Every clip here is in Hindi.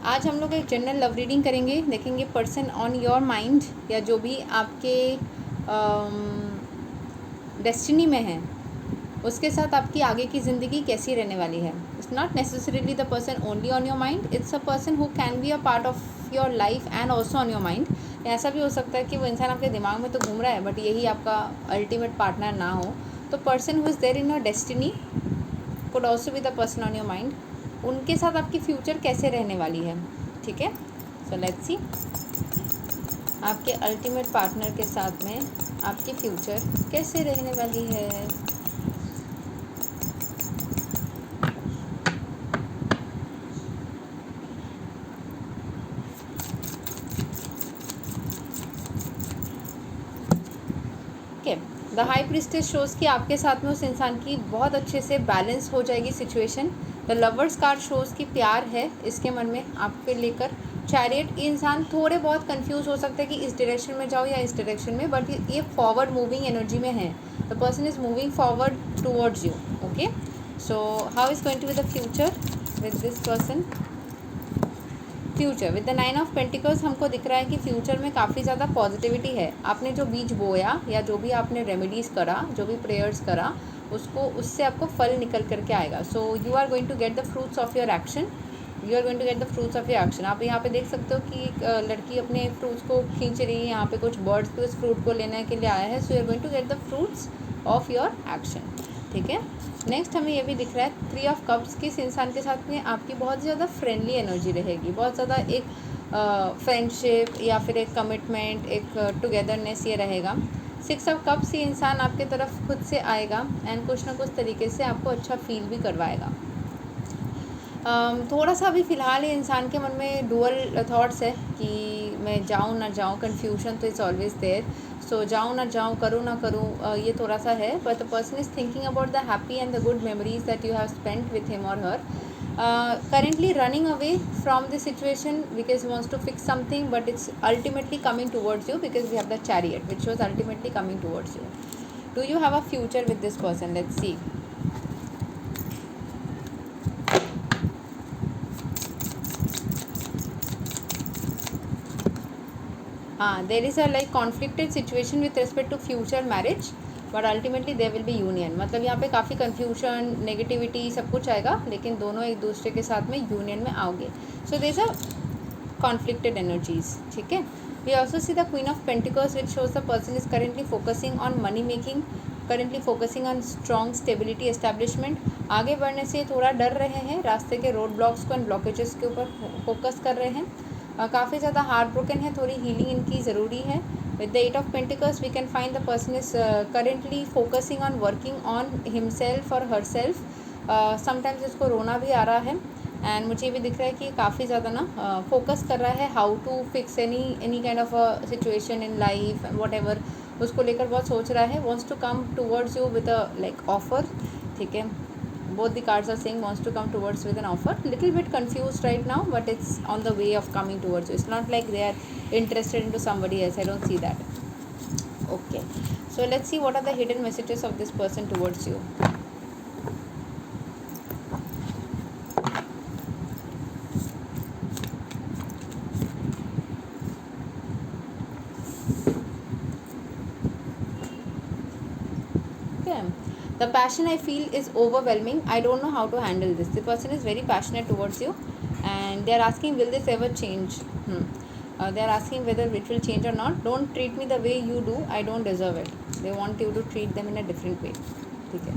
आज हम लोग एक जनरल लव रीडिंग करेंगे, देखेंगे पर्सन ऑन योर माइंड या जो भी आपके डेस्टिनी में है उसके साथ आपकी आगे की ज़िंदगी कैसी रहने वाली है. It's not necessarily the person only on your mind, it's a person who can be a part of your life and also on your mind. ऐसा भी हो सकता है कि वो इंसान आपके दिमाग में तो घूम रहा है बट यही आपका अल्टीमेट पार्टनर ना हो. तो person who is there in your destiny could also be the person on your mind. उनके साथ आपकी फ्यूचर कैसे रहने वाली है. ठीक है, सो लेट्स सी आपके अल्टीमेट पार्टनर के साथ में आपकी फ्यूचर कैसे रहने वाली है. द हाई प्रिस्टेस शोज़ कि आपके साथ में उस इंसान की बहुत अच्छे से बैलेंस हो जाएगी situation. The lovers card shows की प्यार है इसके मन में आपके लेकर. चैरियट, ये इंसान थोड़े बहुत कंफ्यूज हो सकता है कि इस डायरेक्शन में जाओ या इस डायरेक्शन में, बट ये फॉरवर्ड मूविंग एनर्जी में है. The person is moving forward towards you. Okay, so how is going to be the future with this person. Future with the 9 of pentacles हमको दिख रहा है कि फ्यूचर में काफ़ी ज़्यादा पॉजिटिविटी है. आपने जो बीज बोया या जो भी आपने रेमेडीज़ करा, जो भी प्रेयर्स करा, उसको उससे आपको फल निकल करके आएगा. So you are going to get the fruits of your action. You are going to get the fruits of your action. आप यहाँ पे देख सकते हो कि एक लड़की अपने फ्रूट्स को खींच रही है. यहाँ पे कुछ बर्ड्स को इस फ्रूट को लेने के लिए आया है. So you are going to get the fruits of your action. ठीक है, नेक्स्ट हमें ये भी दिख रहा है 3 ऑफ कप्स की इस इंसान के साथ में आपकी बहुत ज़्यादा फ्रेंडली एनर्जी रहेगी. बहुत ज़्यादा एक फ्रेंडशिप या फिर एक कमिटमेंट, एक टुगेदरनेस ये रहेगा. 6 ऑफ कप्स ये इंसान आपके तरफ खुद से आएगा एंड कुछ ना कुछ तरीके से आपको अच्छा फील भी करवाएगा. थोड़ा सा अभी फ़िलहाल ये इंसान के मन में डुअल थॉट्स है कि मैं जाऊँ ना जाऊँ. कन्फ्यूजन तो इज़ ऑलवेज देयर. सो जाऊँ ना जाऊँ, करूँ ना करूँ, ये थोड़ा सा है. But the person is thinking about the happy and the good memories that you have spent with him और हर. Currently running away from the situation because he wants to fix something, but it's ultimately coming towards you because we have the chariot which was ultimately coming towards you. Do you have a future with this person? Let's see. There is a like conflicted situation with respect to future marriage, but ultimately there will be union. मतलब यहाँ पे काफ़ी कन्फ्यूजन, नेगेटिविटी सब कुछ आएगा, लेकिन दोनों एक दूसरे के साथ में यूनियन में आओगे. So there is a conflicted energies. ठीक है, we also see the queen of pentacles which shows the person is currently focusing on money making, currently focusing on strong stability establishment. आगे बढ़ने से थोड़ा डर रहे हैं, रास्ते के रोड ब्लॉक्स को एंड ब्लॉकेजेस के ऊपर फोकस कर रहे हैं. काफ़ी ज़्यादा हार्ट ब्रोकन है, थोड़ी हीलिंग इनकी ज़रूरी है. With the 8 of Pentacles, we can find the person is currently focusing on working on himself or herself. Sometimes इसको रोना भी आ रहा है एंड मुझे भी दिख रहा है कि काफ़ी ज़्यादा ना फोकस कर रहा है how to fix any kind of a situation in life and whatever. उसको लेकर बहुत सोच रहा है. Wants to come towards you with a like offer. ठीक है, both the cards are saying wants to come towards with an offer. Little bit confused right now, but it's on the way of coming towards you. It's not like they are interested into somebody else. I don't see that. Okay, so let's see what are the hidden messages of this person towards you. Okay, the passion I feel is overwhelming. I don't know how to handle this. The person is very passionate towards you and they are asking will this ever change. They are asking whether it will change or not. Don't treat me the way you do. I don't deserve it. They want you to treat them in a different way. Okay,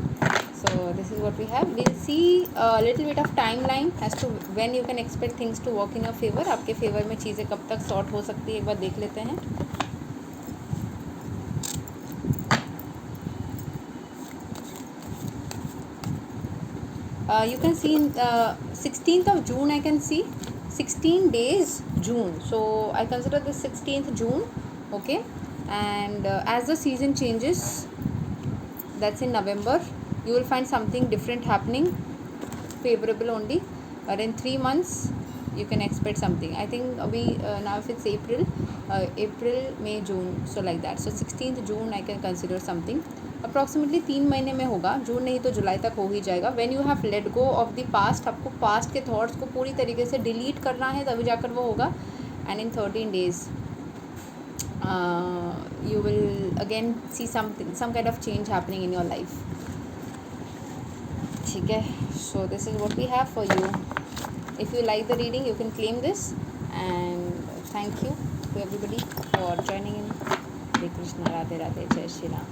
so this is what we have. We'll see a little bit of timeline as to when you can expect things to work in your favor. आपके फेवर में चीज़ें कब तक सॉर्ट हो सकती है एक बार देख लेते हैं. You can see in 16th of June I can see 16 days June. So I consider this 16th June. Okay, and as the season changes, that's in November, you will find something different happening, favorable only. But in 3 months you can expect something. I think we now if it's April, May, June, so like that. So 16th June I can consider something. Approximately 3 महीने में होगा, जून नहीं तो जुलाई तक हो ही जाएगा। When you have let go of the past, आपको पास्ट के थॉट्स को पूरी तरीके से डिलीट करना है, तभी जाकर वो होगा। And in 13 days you will again see some kind of change happening in your life. ठीक है, so this is what we have for you. If you like the reading, you can claim this, and thank you to everybody for joining in. Hare Krishna, Radhe Radhe, Jai Shri Ram.